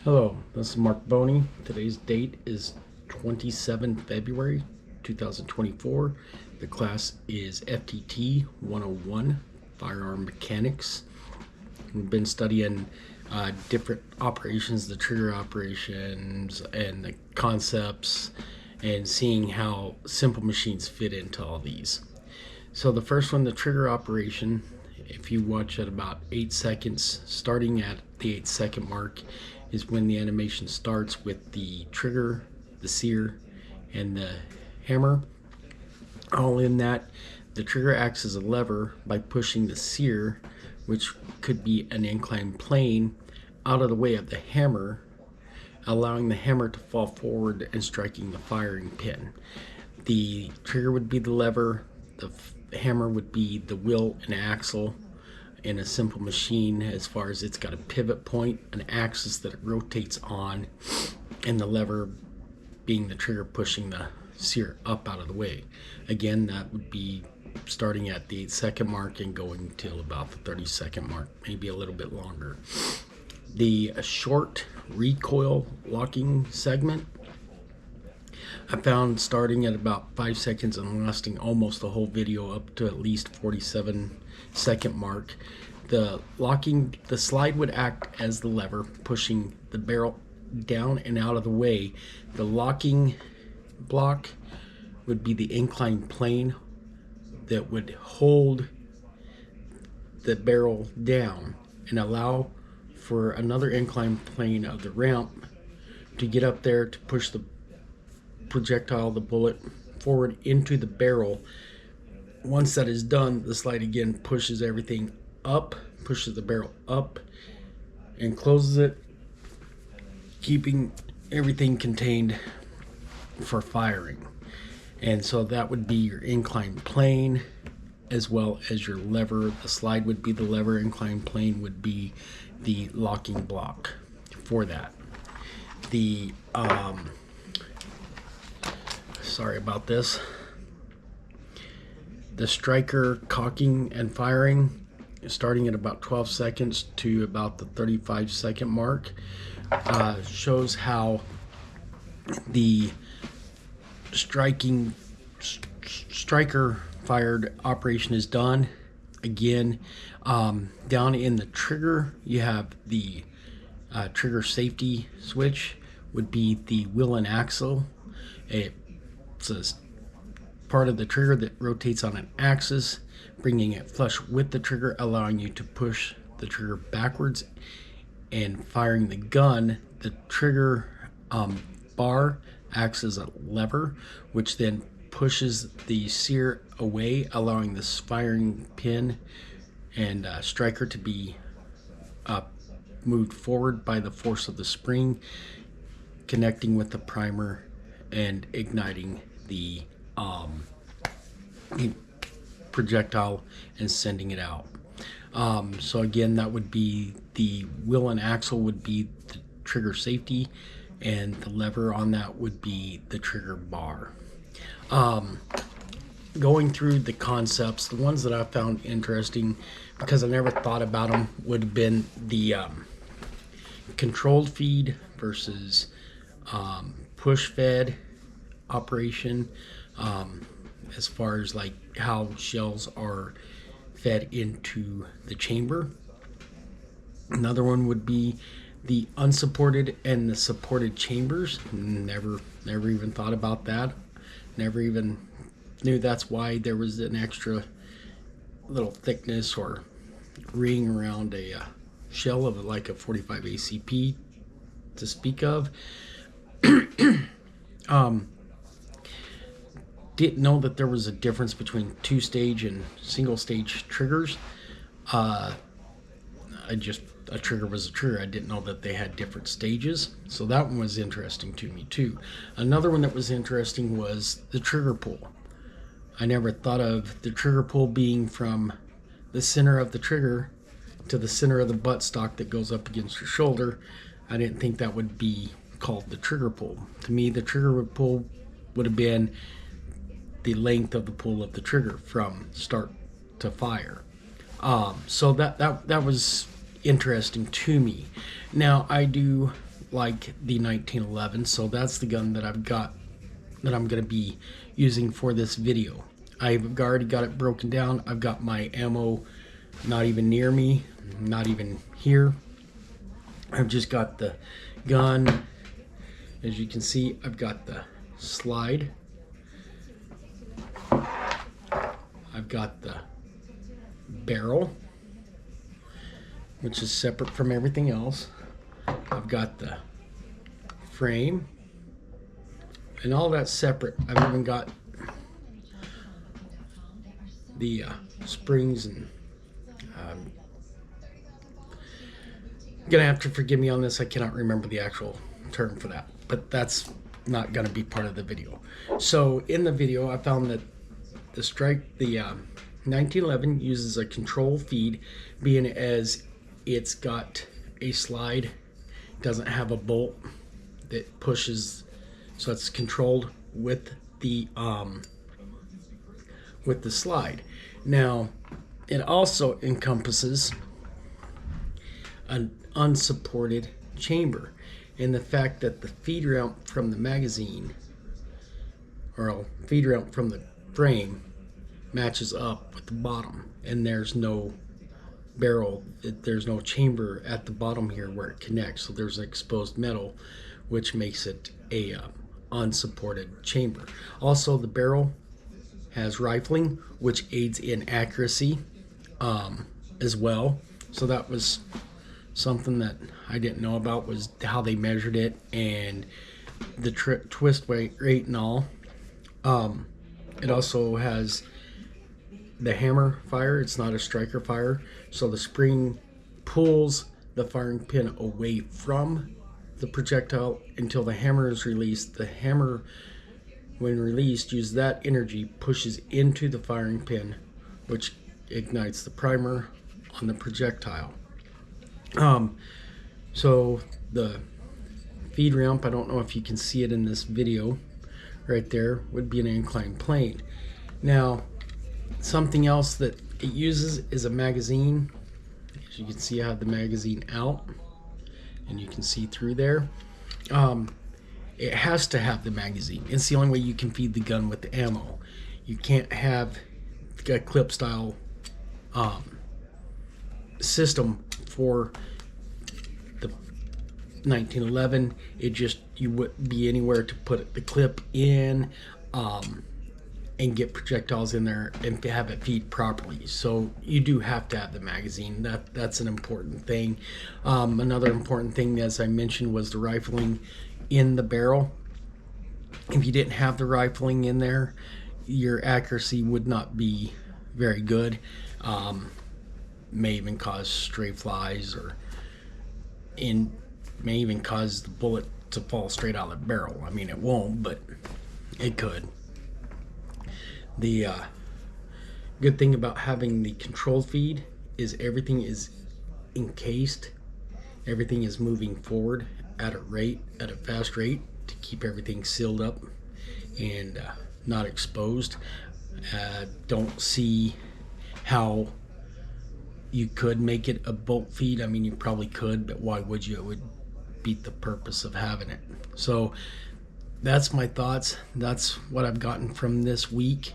Hello, this is Mark Boney. Today's date is 27 February 2024. The class is FTT 101, Firearm Mechanics. We've been studying different operations, the trigger operations, and the concepts, and seeing how simple machines fit into all these. So the first one, the trigger operation, if you watch at about 8 seconds, starting at the 8-second mark, is when the animation starts with the trigger, the sear, and the hammer. All in that, the trigger acts as a lever by pushing the sear, which could be an inclined plane, out of the way of the hammer, allowing the hammer to fall forward and striking the firing pin. The trigger would be the lever, the hammer would be the wheel and axle. In a simple machine, as far as it's got a pivot point, an axis that it rotates on, and the lever being the trigger pushing the sear up out of the way. Again, that would be starting at the 8-second mark and going till about the 30-second mark, maybe a little bit longer. The short recoil locking segment I found starting at about 5 seconds and lasting almost the whole video up to at least 47-second mark. The slide would act as the lever, pushing the barrel down and out of the way. The locking block would be the inclined plane that would hold the barrel down and allow for another inclined plane of the ramp to get up there to push the projectile, the bullet, forward into the barrel. Once that is done, the slide again pushes everything up, pushes the barrel up, and closes it, keeping everything contained for firing. And so that would be your inclined plane as well as your lever. The slide would be the lever, inclined plane would be the locking block for that. The sorry about this. The striker cocking and firing, starting at about 12 seconds to about the 35-second mark, shows how the striker fired operation is done. Again, down in the trigger, you have the trigger safety switch, would be the wheel and axle. It's a part of the trigger that rotates on an axis, bringing it flush with the trigger, allowing you to push the trigger backwards and firing the gun. The trigger bar acts as a lever, which then pushes the sear away, allowing this firing pin and striker to be moved forward by the force of the spring, connecting with the primer and igniting the projectile and sending it out. So again, that would be the wheel and axle would be the trigger safety, and the lever on that would be the trigger bar. Going through the concepts, the ones that I found interesting because I never thought about them would have been the controlled feed versus push fed operation, as far as like how shells are fed into the chamber. Another one would be the unsupported and the supported chambers. Never even thought about that. Never even knew that's why there was an extra little thickness or ring around a shell of like a 45 ACP to speak of. Didn't know that there was a difference between 2-stage and single-stage triggers. A trigger was a trigger. I didn't know that they had different stages. So that one was interesting to me too. Another one that was interesting was the trigger pull. I never thought of the trigger pull being from the center of the trigger to the center of the buttstock that goes up against your shoulder. I didn't think that would be called the trigger pull. To me, the trigger pull would have been the length of the pull of the trigger from start to fire. So that was interesting to me. Now, I do like the 1911, so that's the gun that I've got that I'm going to be using for this video. I've already got it broken down. I've got my ammo not even near me, not even here. I've just got the gun. As you can see, I've got the slide. I've got the barrel, which is separate from everything else. I've got the frame, and all that's separate. I've even got the springs, and you're gonna have to forgive me on this. I cannot remember the actual term for that, but that's not gonna be part of the video. So in the video, I found that the 1911 uses a control feed, being as it's got a slide, doesn't have a bolt that pushes, so it's controlled with the slide. Now, it also encompasses an unsupported chamber, and the fact that the feed route from the magazine, or feed route from the frame, matches up with the bottom, and there's no barrel, there's no chamber at the bottom here where it connects, so there's exposed metal, which makes it a unsupported chamber. Also, the barrel has rifling, which aids in accuracy as well. So that was something that I didn't know about, was how they measured it and the twist weight rate and all. It also has the hammer fire. It's not a striker fire, so the spring pulls the firing pin away from the projectile until the hammer is released. The hammer, when released, uses that energy, pushes into the firing pin, which ignites the primer on the projectile. So the feed ramp, I don't know if you can see it in this video, right there would be an inclined plane. Now, something else that it uses is a magazine. As you can see, I have the magazine out, and you can see through there. It has to have the magazine. It's the only way you can feed the gun with the ammo. You can't have a clip style system for the 1911. It just, you wouldn't be anywhere to put the clip in and get projectiles in there and have it feed properly. So you do have to have the magazine. That's an important thing. Another important thing, as I mentioned, was the rifling in the barrel. If you didn't have the rifling in there, your accuracy would not be very good. May even cause stray flies, or may even cause the bullet to fall straight out of the barrel. I mean, it won't, but it could. The good thing about having the control feed is everything is encased. Everything is moving forward at a fast rate, to keep everything sealed up and not exposed. Don't see how you could make it a bolt feed. I mean, you probably could, but why would you? It would beat the purpose of having it. So that's my thoughts. That's what I've gotten from this week.